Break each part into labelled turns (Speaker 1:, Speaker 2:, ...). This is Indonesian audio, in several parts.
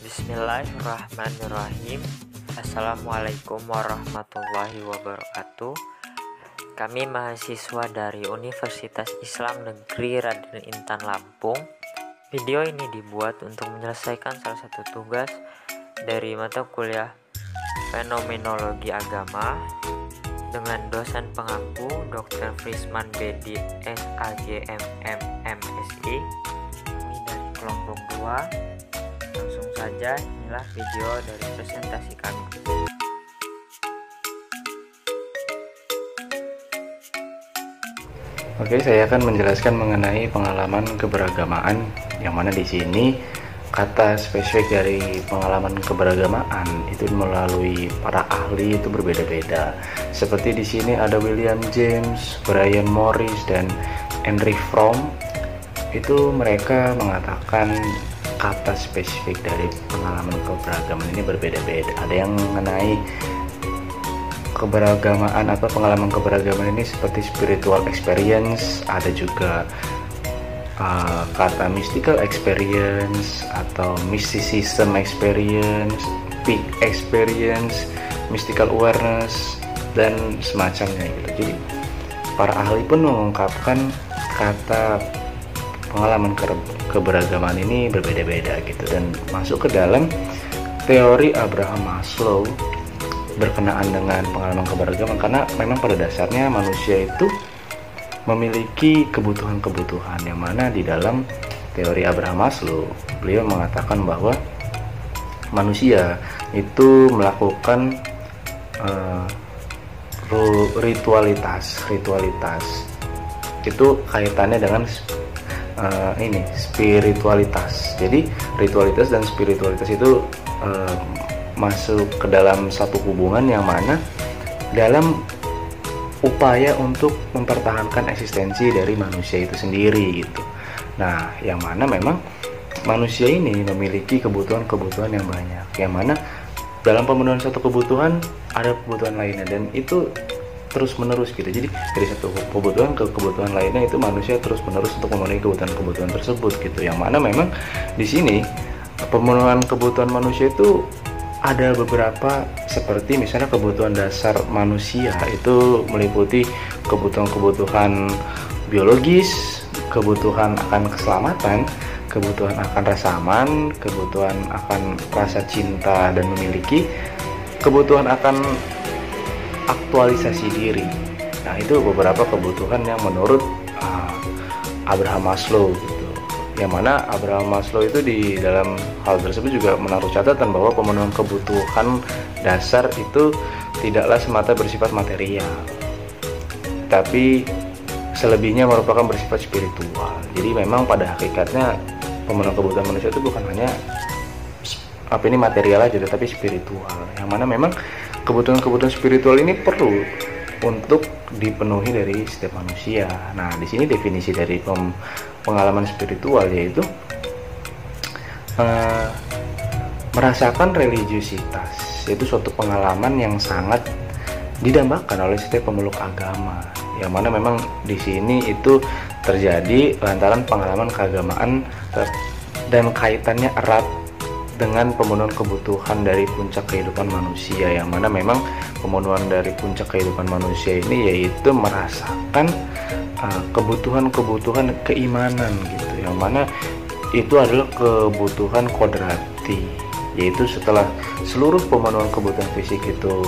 Speaker 1: Bismillahirrahmanirrahim. Assalamualaikum warahmatullahi wabarakatuh. Kami mahasiswa dari Universitas Islam Negeri Raden Intan Lampung. Video ini dibuat untuk menyelesaikan salah satu tugas dari mata kuliah Fenomenologi Agama dengan dosen pengampu Dr. Frisman Bedi SAGMM MSI. Kami dari kelompok 2. Langsung saja, inilah video dari presentasi kami.
Speaker 2: Oke, saya akan menjelaskan mengenai pengalaman keberagamaan, yang mana di sini kata spesifik dari pengalaman keberagamaan itu melalui para ahli itu berbeda-beda. Seperti di sini ada William James, Brian Morris, dan Henry Fromm. Itu mereka mengatakan kata spesifik dari pengalaman keberagaman ini berbeda-beda. Ada yang mengenai keberagamaan atau pengalaman keberagaman ini seperti spiritual experience, ada juga kata mystical experience atau mysticism experience, peak experience, mystical awareness, dan semacamnya gitu. Jadi para ahli pun mengungkapkan kata pengalaman keberagaman ini berbeda-beda gitu, dan masuk ke dalam teori Abraham Maslow berkenaan dengan pengalaman keberagaman, karena memang pada dasarnya manusia itu memiliki kebutuhan-kebutuhan, yang mana di dalam teori Abraham Maslow beliau mengatakan bahwa manusia itu melakukan ritualitas itu kaitannya dengan spiritualitas. Jadi ritualitas dan spiritualitas itu masuk ke dalam satu hubungan yang mana dalam upaya untuk mempertahankan eksistensi dari manusia itu sendiri gitu. Nah, yang mana memang manusia ini memiliki kebutuhan-kebutuhan yang banyak, yang mana dalam pemenuhan satu kebutuhan ada kebutuhan lainnya, dan itu terus menerus gitu. Jadi dari satu kebutuhan ke kebutuhan lainnya itu manusia terus menerus untuk memenuhi kebutuhan-kebutuhan tersebut gitu. Yang mana memang di sini pemenuhan kebutuhan manusia itu ada beberapa, seperti misalnya kebutuhan dasar manusia itu meliputi kebutuhan-kebutuhan biologis, kebutuhan akan keselamatan, kebutuhan akan rasa aman, kebutuhan akan rasa cinta dan memiliki, kebutuhan akan aktualisasi diri. Nah, itu beberapa kebutuhan yang menurut Abraham Maslow gitu. Yang mana Abraham Maslow itu di dalam hal tersebut juga menaruh catatan bahwa pemenuhan kebutuhan dasar itu tidaklah semata bersifat material, tapi selebihnya merupakan bersifat spiritual. Jadi memang pada hakikatnya pemenuhan kebutuhan manusia itu bukan hanya material aja, tetapi spiritual. Yang mana memang kebutuhan-kebutuhan spiritual ini perlu untuk dipenuhi dari setiap manusia. Nah, di sini definisi dari pengalaman spiritual yaitu merasakan religiusitas, yaitu suatu pengalaman yang sangat didambakan oleh setiap pemeluk agama. Yang mana memang di sini itu terjadi lantaran pengalaman keagamaan dan kaitannya erat dengan pemenuhan kebutuhan dari puncak kehidupan manusia, yang mana memang pemenuhan dari puncak kehidupan manusia ini yaitu merasakan kebutuhan-kebutuhan keimanan gitu, yang mana itu adalah kebutuhan kodrati, yaitu setelah seluruh pemenuhan kebutuhan fisik itu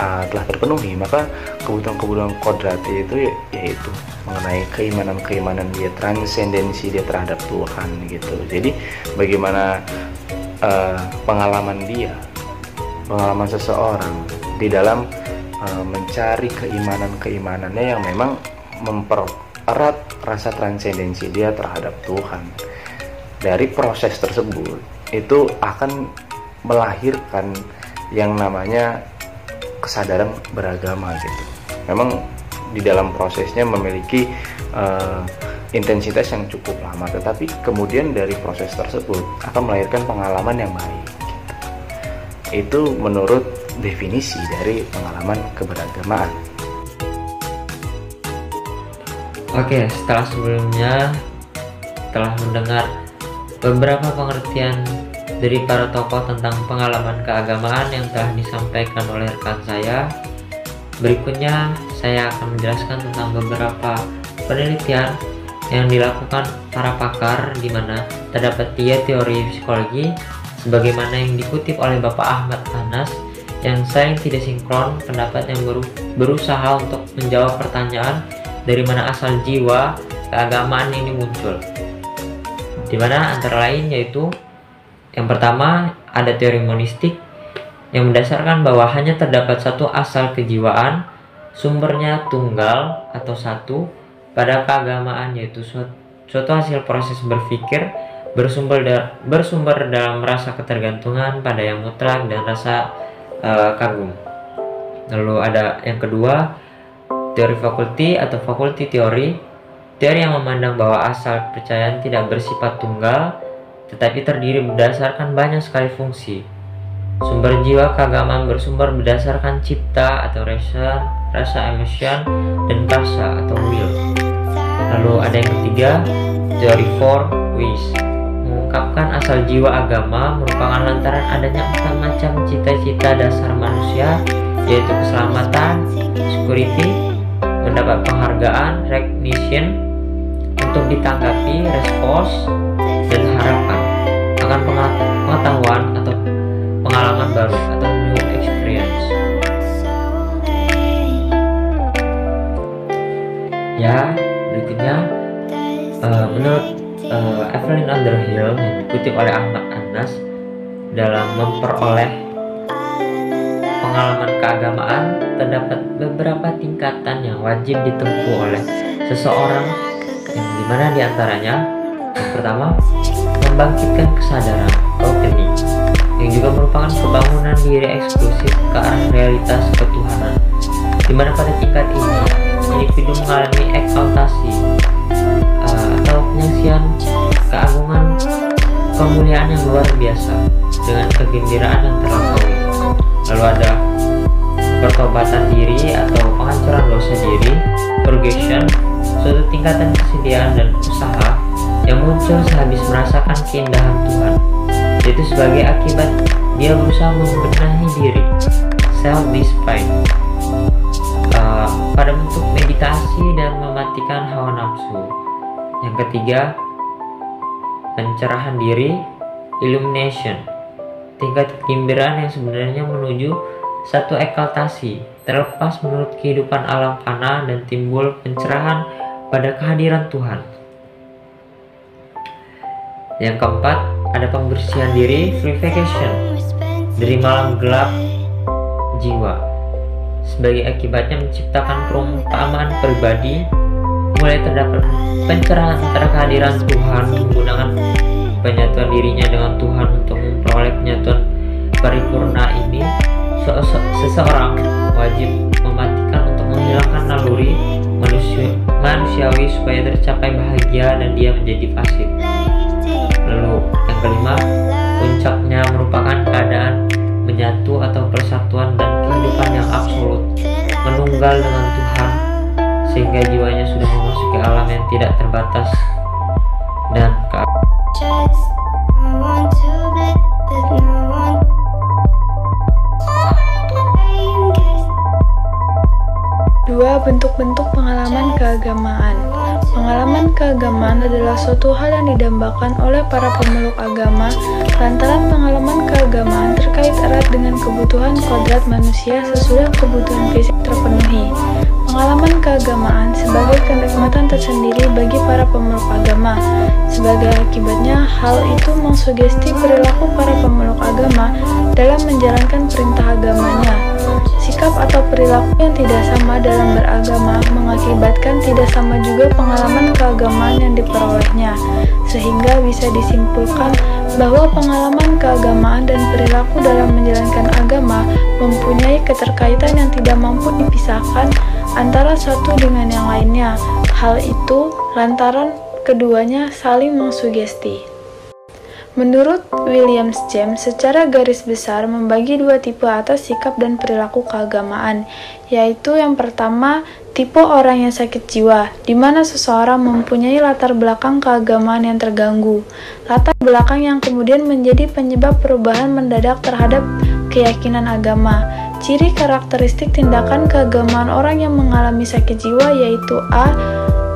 Speaker 2: telah terpenuhi, maka kebutuhan-kebutuhan kodrati itu yaitu mengenai keimanan dia, transendensi dia terhadap Tuhan gitu. Jadi bagaimana pengalaman seseorang di dalam mencari keimanannya yang memang mempererat rasa transendensi dia terhadap Tuhan. Dari proses tersebut itu akan melahirkan yang namanya kesadaran beragama gitu. Memang di dalam prosesnya memiliki intensitas yang cukup lama, tetapi kemudian dari proses tersebut akan melahirkan pengalaman yang baik gitu. Itu menurut definisi dari pengalaman keberagamaan.
Speaker 1: Oke, setelah sebelumnya telah mendengar beberapa pengertian dari para tokoh tentang pengalaman keagamaan yang telah disampaikan oleh rekan saya. Berikutnya saya akan menjelaskan tentang beberapa penelitian yang dilakukan para pakar, di mana terdapat 3 teori psikologi sebagaimana yang dikutip oleh Bapak Ahmad Anas, yang saling tidak sinkron pendapat yang berusaha untuk menjawab pertanyaan dari mana asal jiwa keagamaan ini muncul, di mana antara lain yaitu yang pertama ada teori monistik yang mendasarkan bahwa hanya terdapat satu asal kejiwaan, sumbernya tunggal atau satu pada keagamaan, yaitu suatu hasil proses berpikir bersumber dalam rasa ketergantungan pada yang mutlak dan rasa kagum. Lalu ada yang kedua, teori fakulti atau faculty theory, teori yang memandang bahwa asal kepercayaan tidak bersifat tunggal tetapi terdiri berdasarkan banyak sekali fungsi. Sumber jiwa keagamaan bersumber berdasarkan cipta atau rasa emotion, dan kasa atau will. Lalu ada yang ketiga, teori four ways, mengungkapkan asal jiwa agama merupakan lantaran adanya 4 macam cita-cita dasar manusia, yaitu keselamatan, security, mendapat penghargaan, recognition, untuk ditanggapi, response, dan harapan akan pengetahuan atau pengalaman baru atau new experience. Ya, berikutnya menurut Evelyn Underhill yang dikutip oleh Ahmad Anas, dalam memperoleh pengalaman keagamaan terdapat beberapa tingkatan yang wajib ditempuh oleh seseorang, yang dimana diantaranya yang pertama, membangkitkan kesadaran awakening, yang juga merupakan kebangunan diri eksklusif ke arah realitas ketuhanan, di mana pada tingkat ini individu mengalami eksaltasi atau penyaksian keagungan kemuliaan yang luar biasa dengan kegembiraan yang terlampaui. Lalu ada pertobatan diri atau penghancuran dosa diri, purgation, suatu tingkatan kesediaan dan usaha yang muncul sehabis merasakan keindahan Tuhan, yaitu sebagai akibat dia berusaha membenahi diri, self-discipline, pada bentuk meditasi dan mematikan hawa nafsu. Yang ketiga, pencerahan diri, illumination, tingkat kegembiraan yang sebenarnya menuju satu eksaltasi terlepas menurut kehidupan alam fana dan timbul pencerahan pada kehadiran Tuhan. Yang keempat, ada pembersihan diri, purification, dari malam gelap jiwa. Sebagai akibatnya menciptakan perumpamaan pribadi, mulai terdapat pencerahan antara kehadiran Tuhan menggunakan penyatuan dirinya dengan Tuhan untuk memperoleh penyatuan paripurna ini. Seseorang wajib mematikan untuk menghilangkan naluri manusiawi supaya tercapai bahagia dan dia menjadi fasik. Lalu yang kelima, puncaknya merupakan keadaan menyatu atau persatuan dan kehidupan yang absolut, menunggal dengan Tuhan, sehingga jiwanya sudah memasuki alam yang tidak terbatas dan
Speaker 3: Dua, bentuk-bentuk pengalaman keagamaan. Pengalaman keagamaan adalah suatu hal yang didambakan oleh para pemeluk agama lantaran pengalaman keagamaan terkait erat dengan kebutuhan kodrat manusia sesudah kebutuhan fisik terpenuhi. Pengalaman keagamaan sebagai kenikmatan tersendiri bagi para pemeluk agama. Sebagai akibatnya, hal itu mengsugesti perilaku para pemeluk agama dalam menjalankan perintah agamanya. Sikap atau perilaku yang tidak sama dalam beragama mengakibatkan tidak sama juga pengalaman keagamaan yang diperolehnya, sehingga bisa disimpulkan bahwa pengalaman keagamaan dan perilaku dalam menjalankan agama mempunyai keterkaitan yang tidak mampu dipisahkan antara satu dengan yang lainnya. Hal itu lantaran keduanya saling mengsugesti. Menurut William James, secara garis besar membagi dua tipe atas sikap dan perilaku keagamaan, yaitu yang pertama, tipe orang yang sakit jiwa, di mana seseorang mempunyai latar belakang keagamaan yang terganggu, latar belakang yang kemudian menjadi penyebab perubahan mendadak terhadap keyakinan agama. Ciri karakteristik tindakan keagamaan orang yang mengalami sakit jiwa yaitu A.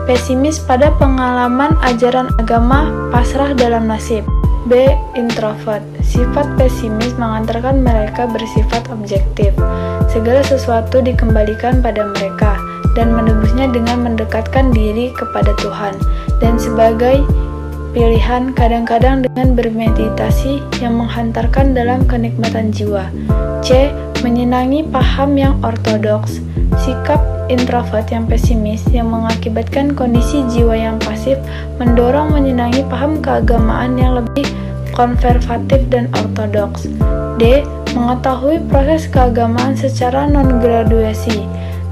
Speaker 3: Pesimis pada pengalaman ajaran agama, pasrah dalam nasib. B. Introvert. Sifat pesimis mengantarkan mereka bersifat objektif. Segala sesuatu dikembalikan pada mereka dan menebusnya dengan mendekatkan diri kepada Tuhan. Dan sebagai pilihan, kadang-kadang dengan bermeditasi yang menghantarkan dalam kenikmatan jiwa. C. Menyenangi paham yang ortodoks. Sikap introvert yang pesimis yang mengakibatkan kondisi jiwa yang pasif mendorong menyenangi paham keagamaan yang lebih konservatif dan ortodoks. D. Mengetahui proses keagamaan secara non-graduasi.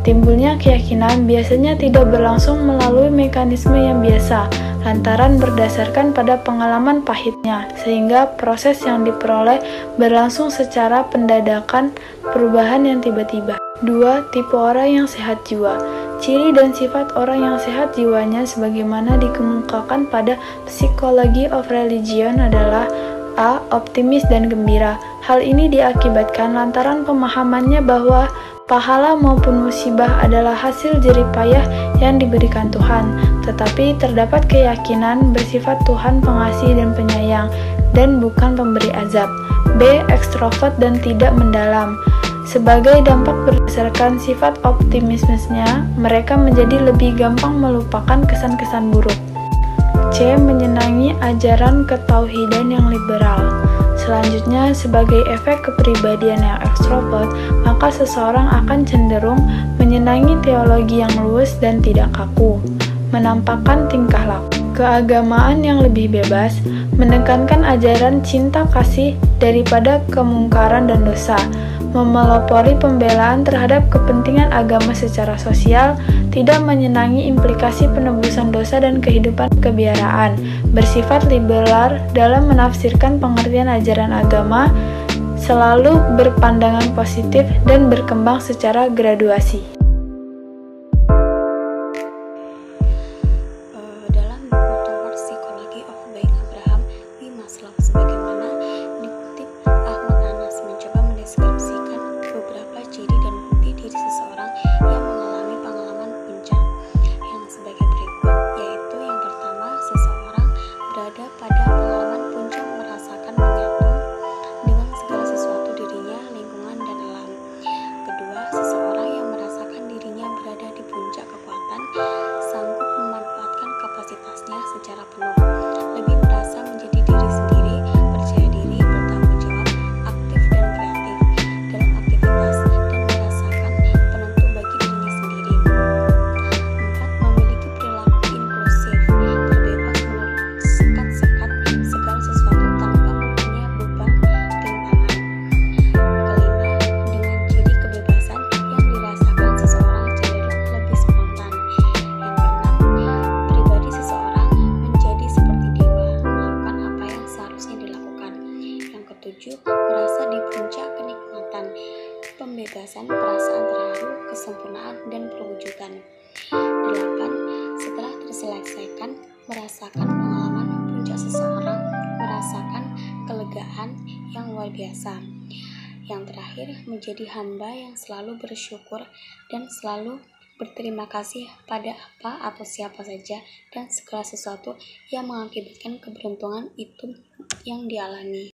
Speaker 3: Timbulnya keyakinan biasanya tidak berlangsung melalui mekanisme yang biasa, lantaran berdasarkan pada pengalaman pahitnya, sehingga proses yang diperoleh berlangsung secara pendadakan, perubahan yang tiba-tiba. 2. Tipe orang yang sehat jiwa. Ciri dan sifat orang yang sehat jiwanya sebagaimana dikemukakan pada Psychology of Religion adalah A. Optimis dan gembira. Hal ini diakibatkan lantaran pemahamannya bahwa pahala maupun musibah adalah hasil jerih payah yang diberikan Tuhan, tetapi terdapat keyakinan bersifat Tuhan pengasih dan penyayang, dan bukan pemberi azab. B. Ekstrovert dan tidak mendalam. Sebagai dampak berdasarkan sifat optimismenya, mereka menjadi lebih gampang melupakan kesan-kesan buruk. C. Menyenangi ajaran ketauhidan yang liberal. Selanjutnya, sebagai efek kepribadian yang ekstrovert, maka seseorang akan cenderung menyenangi teologi yang luwes dan tidak kaku, menampakkan tingkah laku keagamaan yang lebih bebas, menekankan ajaran cinta kasih daripada kemungkaran dan dosa, memelopori pembelaan terhadap kepentingan agama secara sosial, tidak menyenangi implikasi penebusan dosa dan kehidupan kebiaraan, bersifat liberal dalam menafsirkan pengertian ajaran agama, selalu berpandangan positif dan berkembang secara graduasi.
Speaker 4: Dalam buku Toward Psychology of by Abraham W. Maslow, sebagaimana dikutip, Ahmad Anas mencoba mendeskripsikan beberapa ciri dan bukti diri seseorang yang mengalami pengalaman puncak yang sebagai berikut, yaitu yang pertama, seseorang berada pada pengalaman puncak merasakan menyatu dengan segala sesuatu dirinya, lingkungan, dan alam. Kedua, seseorang yang merasakan dirinya berada di puncak kekuatan, sanggup memanfaatkan kapasitasnya secara penuh, lebih merasa menjadi diri sendiri, percaya diri, bertanggung jawab, aktif dan kreatif dalam aktivitas, dan merasakan penentu bagi dirinya sendiri. 4. Memiliki perilaku inklusif, terbebas menurut sekat-sekat segala sesuatu tanpa mempunyai beban rintangan. Kelima, dengan ciri kebebasan yang dirasakan seseorang cenderung lebih spontan. Yang keenam, pribadi seseorang menjadi seperti dewa, melakukan apa yang seharusnya dilakukan. Yang ketujuh, merasa di puncak kenikmatan, pembebasan, perasaan terharu, kesempurnaan, dan perwujudan. 8. Setelah terselesaikan merasakan pengalaman puncak, seseorang merasakan kelegaan yang luar biasa. Yang terakhir, menjadi hamba yang selalu bersyukur dan selalu berterima kasih pada apa atau siapa saja dan segala sesuatu yang mengakibatkan keberuntungan itu yang dialami.